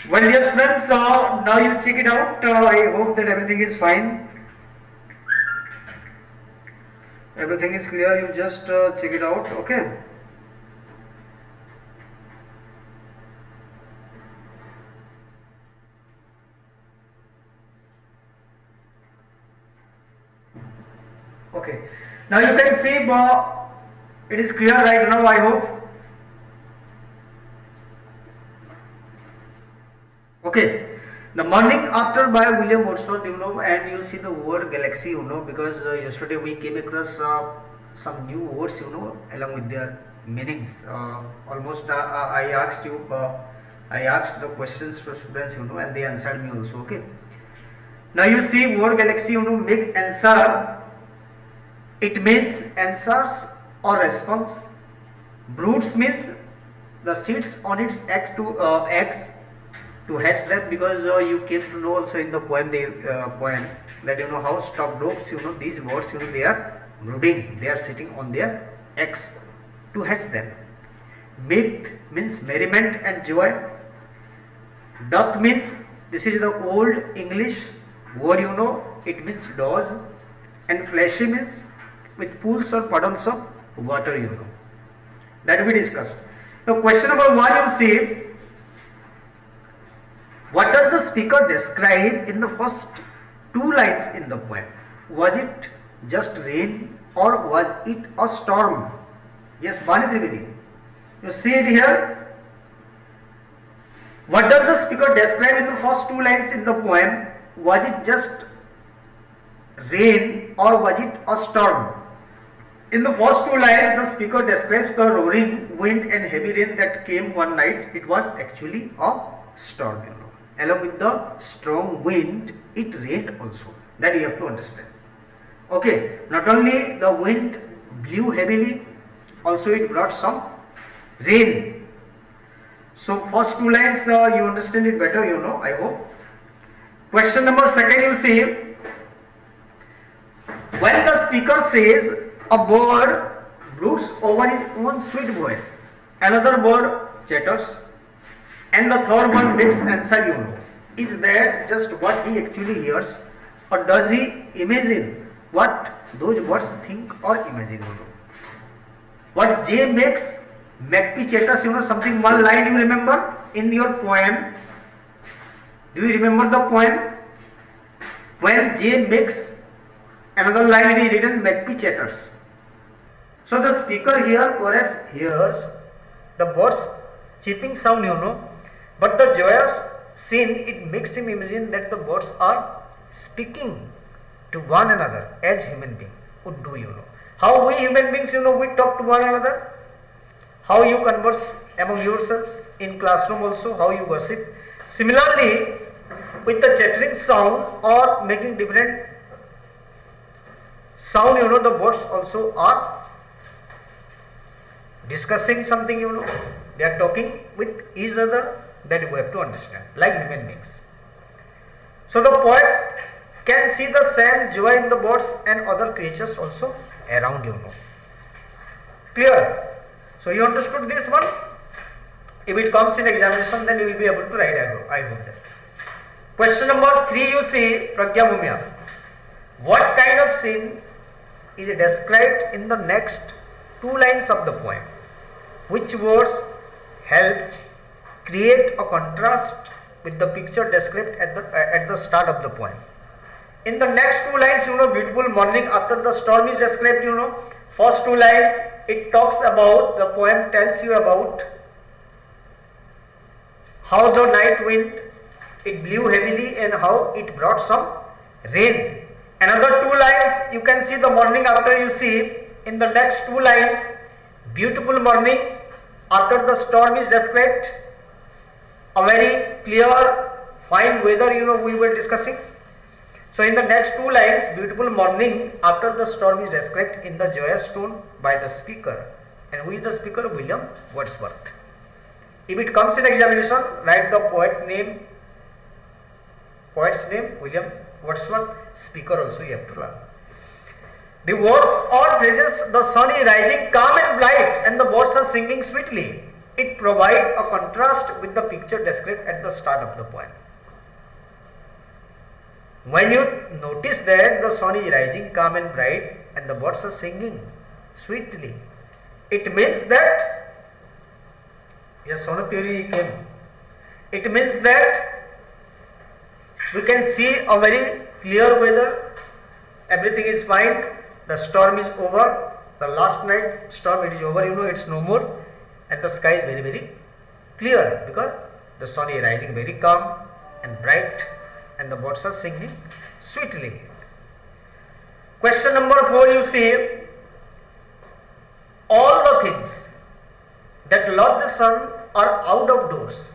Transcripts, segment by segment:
Well, dear students, now you check it out. I hope that everything is fine. Everything is clear. You just check it out. Okay. Okay. Now you can see it is clear right now. I hope. Okay. The Morning After by William Wordsworth, and you see the word galaxy, because yesterday we came across some new words, along with their meanings. Almost I asked the questions to students, and they answered me also. Okay. Now you see word galaxy, make answer. It means answers or response. Broods means the sits on its eggs to hatch them, because you came to know also in the poem that how stock dogs, these birds, they are brooding, they are sitting on their eggs to hatch them. Mirth means merriment and joy. Doth means, this is the old English word, it means does. And fleshy means with pools or puddles of water, that we discussed. Now question number 1, you see, what does the speaker describe in the first 2 lines in the poem? Was it just rain or was it a storm? Yes, Bani Trivedi. You see it here. What does the speaker describe in the first 2 lines in the poem? Was it just rain or was it a storm? In the first 2 lines, the speaker describes the roaring wind and heavy rain that came one night. It was actually a storm, Along with the strong wind, it rained also. That you have to understand. Okay, not only the wind blew heavily, also it brought some rain. So first 2 lines, you understand it better, I hope. Question number 2, you see, when the speaker says a bird broods over his own sweet voice, another bird chatters, and the third one makes answer, is that just what he actually hears, or does he imagine what those birds think or imagine, What J makes, Magpie chatters, something, one line you remember in your poem. Do you remember the poem? When J makes, another line it is written, Magpie chatters. So the speaker here perhaps hears the birds chirping sound, but the joyous scene, it makes him imagine that the birds are speaking to one another as human beings would do, How we human beings, we talk to one another, how you converse among yourselves in classroom also, how you gossip. Similarly, with the chattering sound or making different sound, the birds also are discussing something, they are talking with each other, that you have to understand, like human beings. So the poet can see the same joy in the birds and other creatures also around, Clear? So you understood this one? If it comes in examination, then you will be able to write, I hope that. Question number 3, you see, Pragya Bhumya. What kind of scene is described in the next 2 lines of the poem? Which words helps create a contrast with the picture described at the start of the poem? In the next 2 lines, beautiful morning after the storm is described, First 2 lines, it talks about, the poem tells you about how the night wind, it blew heavily and how it brought some rain. Another 2 lines, you can see the morning after, you see, in the next 2 lines, beautiful morning after the storm is described, a very clear, fine weather, we were discussing. So in the next 2 lines, beautiful morning after the storm is described in the joyous tone by the speaker. And who is the speaker? William Wordsworth. If it comes in examination, write the poet's name, William Wordsworth. Speaker also you have to learn. The words or phrases, the sun is rising calm and bright and the birds are singing sweetly. It provides a contrast with the picture described at the start of the poem. When you notice that the sun is rising calm and bright and the birds are singing sweetly, it means that, yes, sono theory came. It means that we can see a very clear weather, everything is fine, the storm is over, the last night storm, it is over, it's no more, and the sky is very, very clear because the sun is rising very calm and bright and the birds are singing sweetly. Question number 4, you see, all the things that love the sun are out of doors.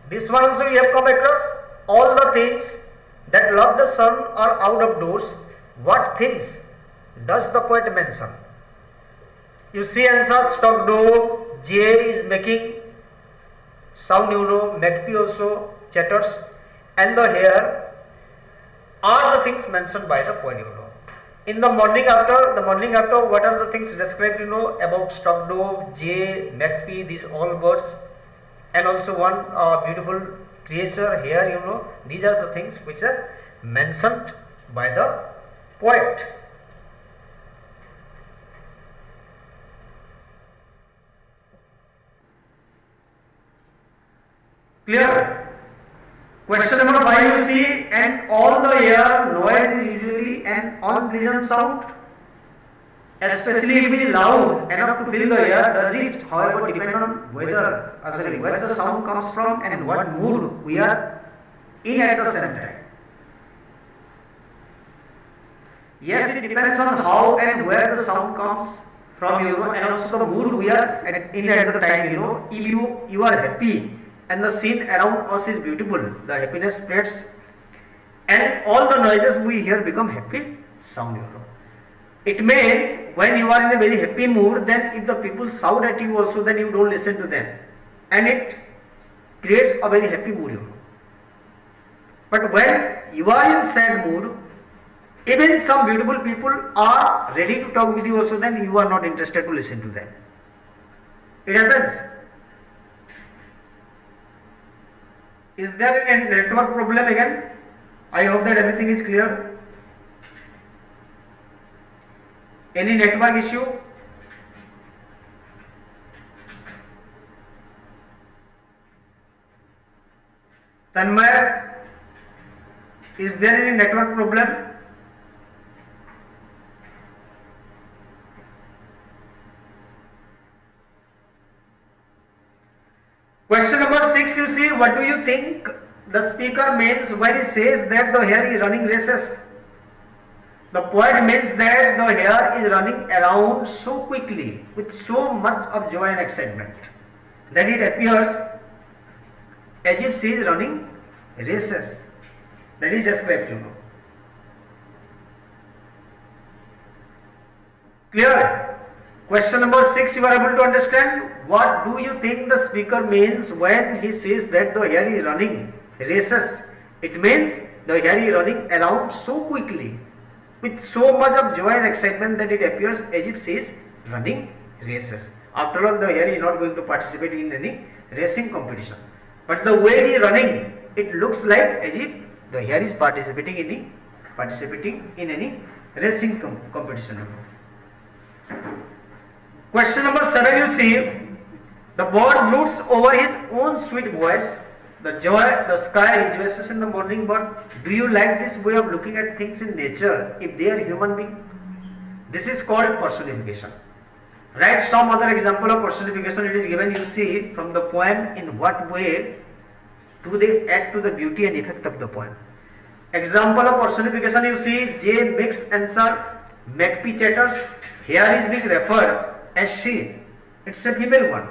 This one also you have come across. All the things that love the sun are out of doors. What things does the poet mention? You see answer, stock dove, jay is making sound, magpie also chatters, and the hare are the things mentioned by the poet. In the morning after, what are the things described, about stock dove, jay, magpie, these all birds, and also one beautiful creature here, these are the things which are mentioned by the poet. Clear? Question number 5, you see, and all the air noise is usually an unpleasant sound, especially if it is loud enough to fill the air. Does it, however, depend on where the sound comes from and what mood we are in at the same time? Yes, it depends on how and where the sound comes from, and also the mood we are in at the time. If you are happy and the scene around us is beautiful, the happiness spreads and all the noises we hear become happy sound. It means when you are in a very happy mood, then if the people shout at you also, then you don't listen to them, and it creates a very happy mood. But when you are in sad mood, even some beautiful people are ready to talk with you also, then you are not interested to listen to them. It happens. Is there a network problem again? I hope that everything is clear. Any network issue? Tanmay, is there any network problem? Question number 6, you see, what do you think the speaker means when he says that the hare is running races? The poet means that the hare is running around so quickly with so much of joy and excitement that it appears as if she is running races. That is described, Clear? Question number 6, you are able to understand. What do you think the speaker means when he says that the hare is running races? It means the hare is running around so quickly with so much of joy and excitement that it appears as if she is running races. After all, the hare is not going to participate in any racing competition, but the way he is running, it looks like as if the hare is participating in any racing competition. Question number 7, you see, the bird broods over his own sweet voice. The sky rejoices in the morning bird. Do you like this way of looking at things in nature if they are human being? This is called personification. Write some other example of personification. It is given, you see, from the poem. In what way do they add to the beauty and effect of the poem? Example of personification, you see, jay makes answer, magpie chatters, here is being referred as she. It's a female one.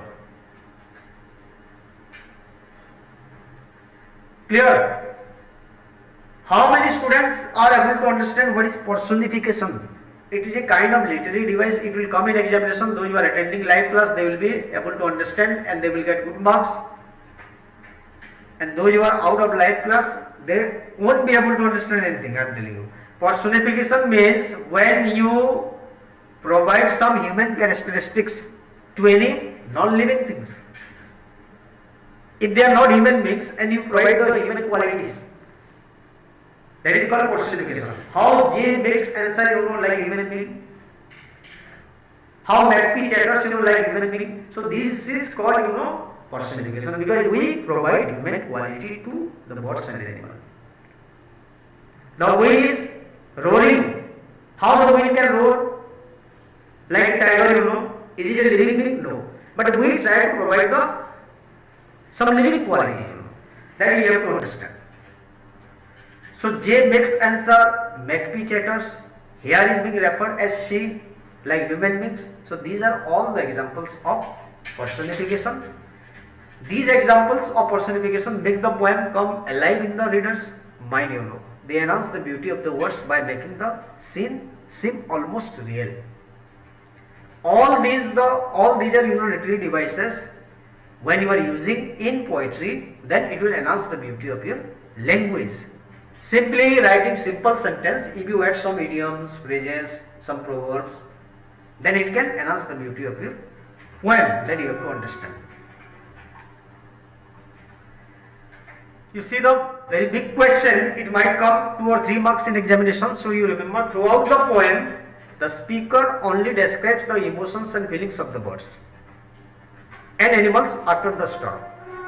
Clear? How many students are able to understand what is personification? It is a kind of literary device. It will come in examination. Those who are attending live class, they will be able to understand and they will get good marks. And those who are out of live class, they won't be able to understand anything, I am telling you. Personification means when you provide some human characteristics to any non-living things. if they are not human beings and you provide the human qualities, that is called personification. How Jay makes answer like human being, how McP chatters like human being. So this is called personification, because we provide human quality to the birds and animals. The wind is roaring. How the wind can roar? Like tiger, is it a living being? No. But we try to provide some living quality, that you have to understand. So J makes answer, McP chatters. Here is being referred as she, like human beings. So these are all the examples of personification. These examples of personification make the poem come alive in the reader's mind. They enhance the beauty of the words by making the scene seem almost real. All these are literary devices. When you are using in poetry, then it will enhance the beauty of your language. Simply writing simple sentence, if you add some idioms, phrases, some proverbs, then it can enhance the beauty of your poem. That you have to understand. You see the very big question, it might come 2 or 3 marks in examination. So you remember, throughout the poem, the speaker only describes the emotions and feelings of the birds and animals after the storm.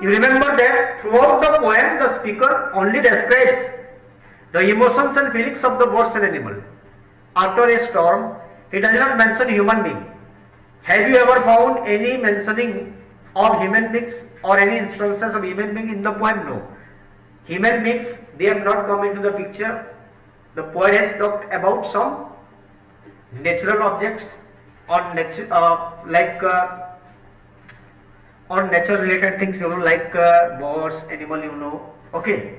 You remember that throughout the poem, the speaker only describes the emotions and feelings of the birds and animal. After a storm, he does not mention human being. Have you ever found any mentioning of human beings or any instances of human being in the poem? No. Human beings, they have not come into the picture. The poet has talked about some natural objects or on nature related things, like birds, animal, okay.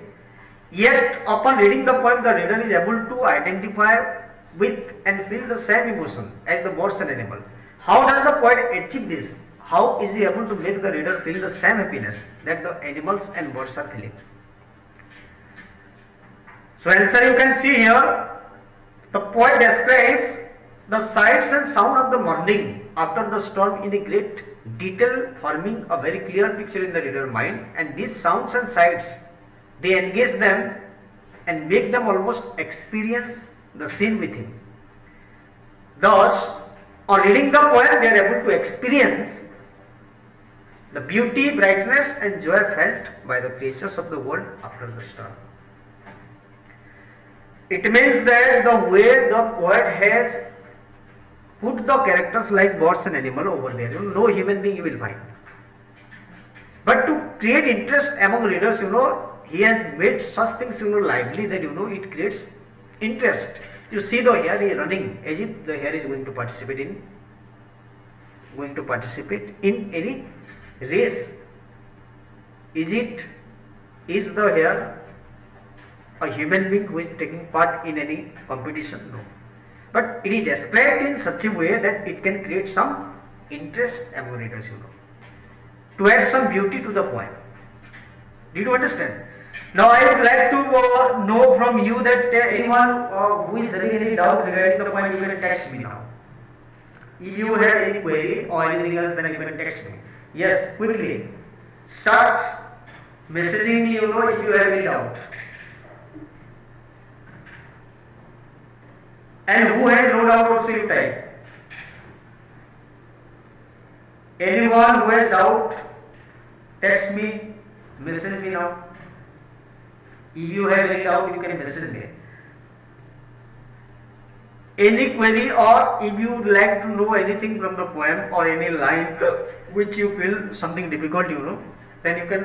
Yet upon reading the poem, the reader is able to identify with and feel the same emotion as the birds and animal. How does the poet achieve this? How is he able to make the reader feel the same happiness that the animals and birds are feeling? So answer you can see here. The poet describes the sights and sound of the morning after the storm in a great detail, forming a very clear picture in the reader's mind. And these sounds and sights, they engage them and make them almost experience the scene with him. Thus, on reading the poem, they are able to experience the beauty, brightness and joy felt by the creatures of the world after the storm. It means that the way the poet has put the characters like birds and animal over there, no human being you will find. But to create interest among readers, he has made such things lively that it creates interest. You see the hare is running as if the hare is going to participate in any race. Is the hare a human being who is taking part in any competition? No. But it is described in such a way that it can create some interest among readers, to add some beauty to the poem. Did you understand? Now I would like to know from you that anyone who is having any doubt regarding the poem, you can text me now. If you have any query or anything else, then you can text me. Yes, quickly. Start messaging me, if you have any doubt. And who has no doubt also you type. Anyone who has doubt, text me, message me now. If you have any doubt, you can message me. Any query, or if you would like to know anything from the poem or any line which you feel something difficult, then you can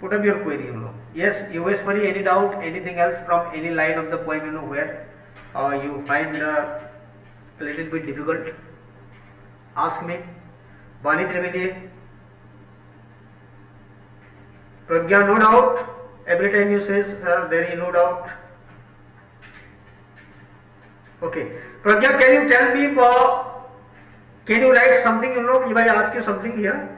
put up your query, Yes, US Pari, any doubt, anything else from any line of the poem, where you find a little bit difficult, ask me. Bani Trivedi, Pragya, no doubt. Every time you says there is no doubt. Okay, Pragya, can you tell me, can you write something, if I ask you something here?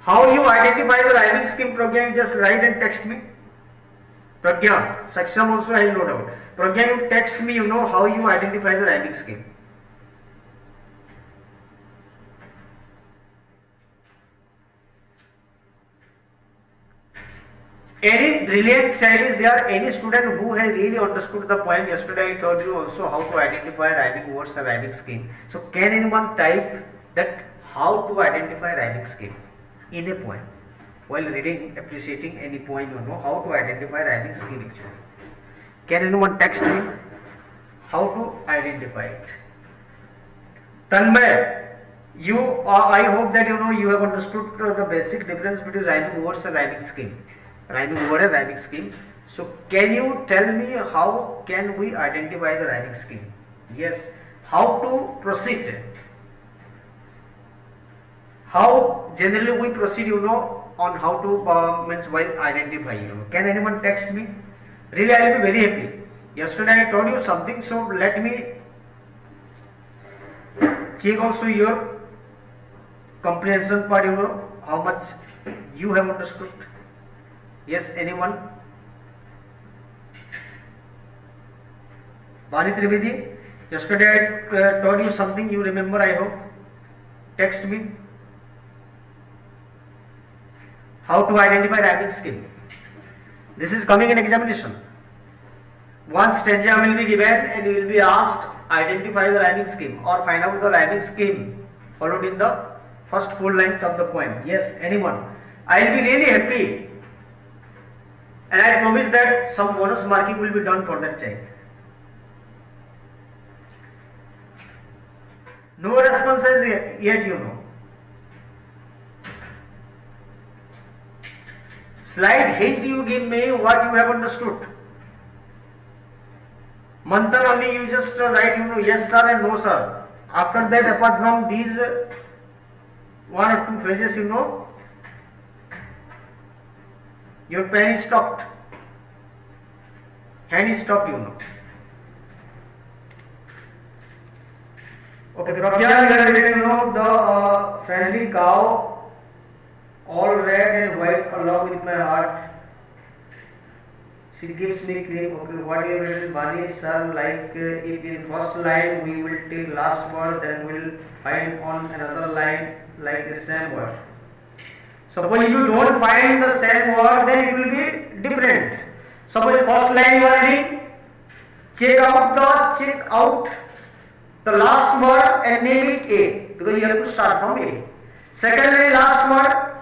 How you identify the rhyming scheme, Pragya, you just write and text me. Pragya, Saksham also has no doubt. Pragya, you text me, how you identify the rhyming scheme. Any brilliant child is there? Any student who has really understood the poem? Yesterday I told you also how to identify rhyming words and rhyming scheme. So can anyone type that how to identify rhyming scheme in a poem? While reading, appreciating any poem, you know how to identify rhyming scheme actually. Can anyone text me how to identify it? Tanmay, I hope that you know you have understood the basic difference between rhyming words and rhyming scheme. Rhyming word and rhyming scheme. So can you tell me how can we identify the rhyming scheme? Yes. How to proceed? How generally we proceed, you know, on how to means while identifying, you know. Can anyone text me? Really, I will be very happy. Yesterday I told you something, so let me check also your comprehension part, you know, how much you have understood. Yes, anyone? Vani Trivedi, yesterday I told you something, you remember, I hope. Text me. How to identify rhyming scheme. This is coming in examination. One stanza will be given and you will be asked identify the rhyming scheme or find out the rhyming scheme followed in the first 4 lines of the poem. Yes, anyone? I will be really happy. And I promise that some bonus marking will be done for that child. No responses yet, you know. Slight hint you give me what you have understood. Manthan only you just write, you know, yes sir and no sir. After that, apart from these 1 or 2 phrases, you know, your pen is stopped. Hand is stopped, you know. Okay, Pragya, you know, the friendly cow, all red and white along with my heart. She gives me cream. Okay, what you written, Bani sir, like if in first line we will take last word, then we will find on another line like the same word. Suppose you don't find the same word, then it will be different. Suppose first line you are reading, check out the last word and name it A, because you have to start from A. Second line last word,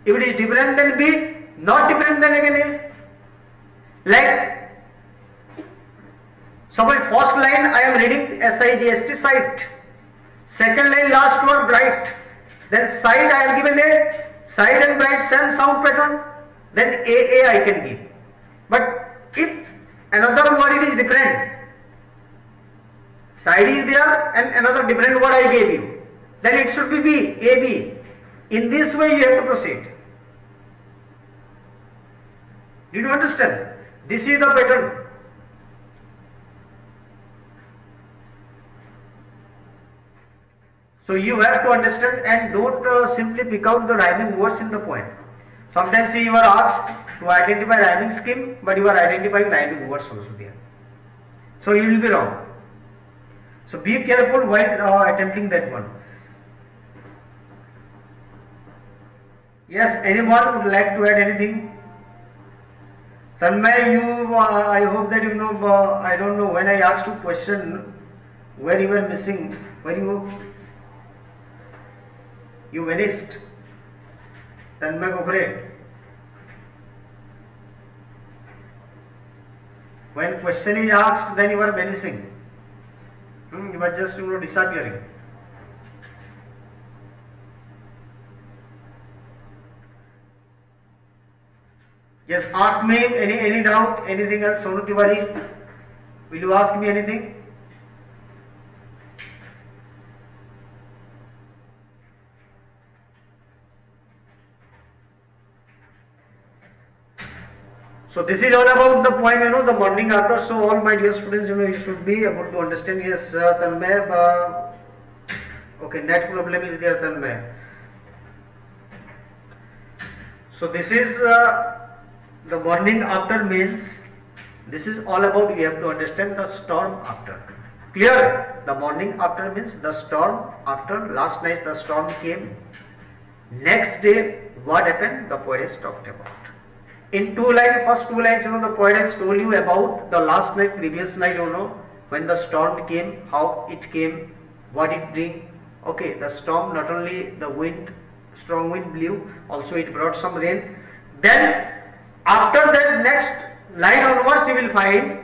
if it is different than B, not different than again A. Like, suppose first line I am reading SIGST, sight. Second line last word bright. Then side I have given A. Side and bright same sound pattern, then AA I can give. But if another word it is different, side is there and another different word I gave you, then it should be B, AB. In this way you have to proceed. Did you understand? This is the pattern. So you have to understand and don't simply pick out the rhyming words in the poem. Sometimes you are asked to identify rhyming scheme, but you are identifying rhyming words also there. So you will be wrong. So be careful while attempting that one. Yes, anyone would like to add anything? Tanmay, I hope that you know, I don't know, when I asked you question where you were missing, where you vanished. Tanmay Gokhare. When question is asked, then you are vanishing. You are just, you know, disappearing. Yes, ask me any doubt, anything else, Sonu Tiwari. Will you ask me anything? So this is all about the poem, you know, the morning after. So all my dear students, you know, you should be able to understand. Yes, Tanmay. Okay, net problem is there, Tanmay. So this is the morning after means this is all about, you have to understand the storm after. Clear? The morning after means the storm after. Last night the storm came. Next day what happened? The poet has talked about. In two lines, first two lines, the poet has told you about the last night, previous night, when the storm came, how it came, what it bring. Okay, the storm, not only the wind, strong wind blew, also it brought some rain. Then after that next line onwards, you will find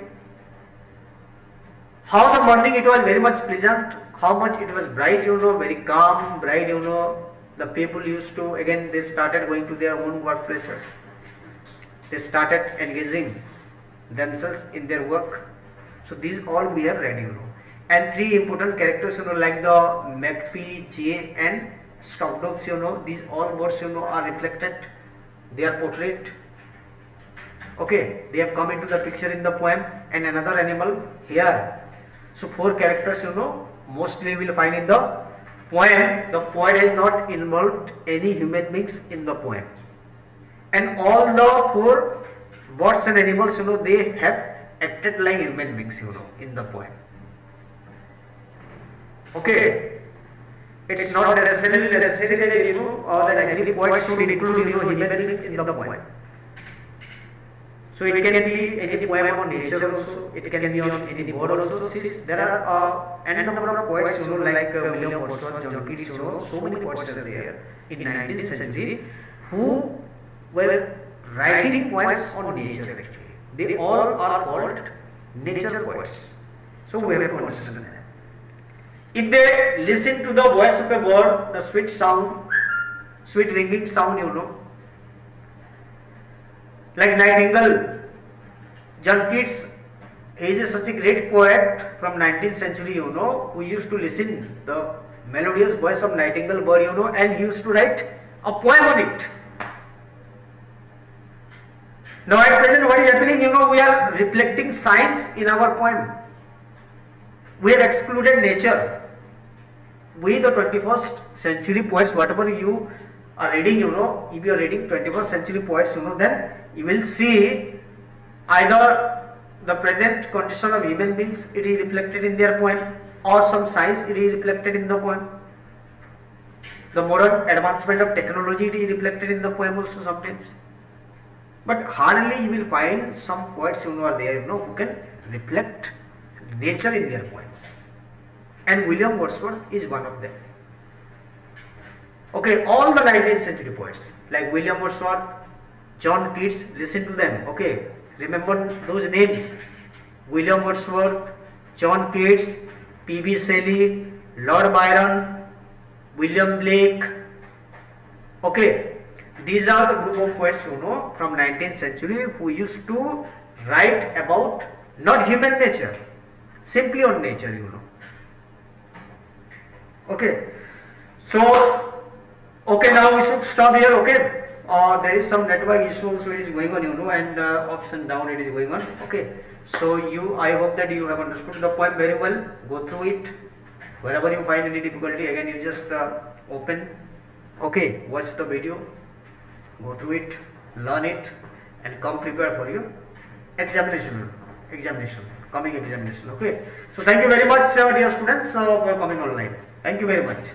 how the morning it was very much pleasant, how much it was bright, very calm, bright, the people used to, again they started going to their own workplaces. They started engaging themselves in their work. So these all we have read, And three important characters, like the magpie, jay and stock dogs, these all birds, are reflected. They are portrayed. Okay, they have come into the picture in the poem, and another animal here. So four characters, mostly we will find in the poem. The poet has not involved any human beings in the poem. And all the four birds and animals, they have acted like human beings, in the poem. Okay, it's not necessarily necessary that every poet should include human beings in the poem. So it can be any poem on nature also, it can be on any bird also. Since there are n number of poets, like William Wordsworth, John Keats, so many poets are there in 19th century who were writing poems on nature actually. They all are called nature poets. So we have to understand that. If they listen to the voice of a bird, the sweet sound, sweet ringing sound, like nightingale, John Keats, he is such a great poet from 19th century, who used to listen the melodious voice of nightingale bird, and he used to write a poem on it. Now at present what is happening, we are reflecting science in our poem. We have excluded nature. We the 21st century poets, whatever you are reading, if you are reading 21st century poets, then you will see either the present condition of human beings, it is reflected in their poem, or some science, it is reflected in the poem. The modern advancement of technology, it is reflected in the poem also sometimes. But hardly you will find some poets who are there, who can reflect nature in their poems. And William Wordsworth is one of them. Okay, all the 19th century poets, like William Wordsworth, John Keats, listen to them. Okay, remember those names. William Wordsworth, John Keats, P.B. Shelley, Lord Byron, William Blake. Okay, these are the group of poets, from 19th century who used to write about not human nature, simply on nature, Okay, so, okay, now we should stop here, okay. There is some network issue, so it is going on, and ups and down it is going on, okay. So I hope that you have understood the poem very well. Go through it. Wherever you find any difficulty, again you just open, okay, watch the video, go through it, learn it, and come prepared for your examination, coming examination, okay. So thank you very much, dear students, for coming online. Thank you very much.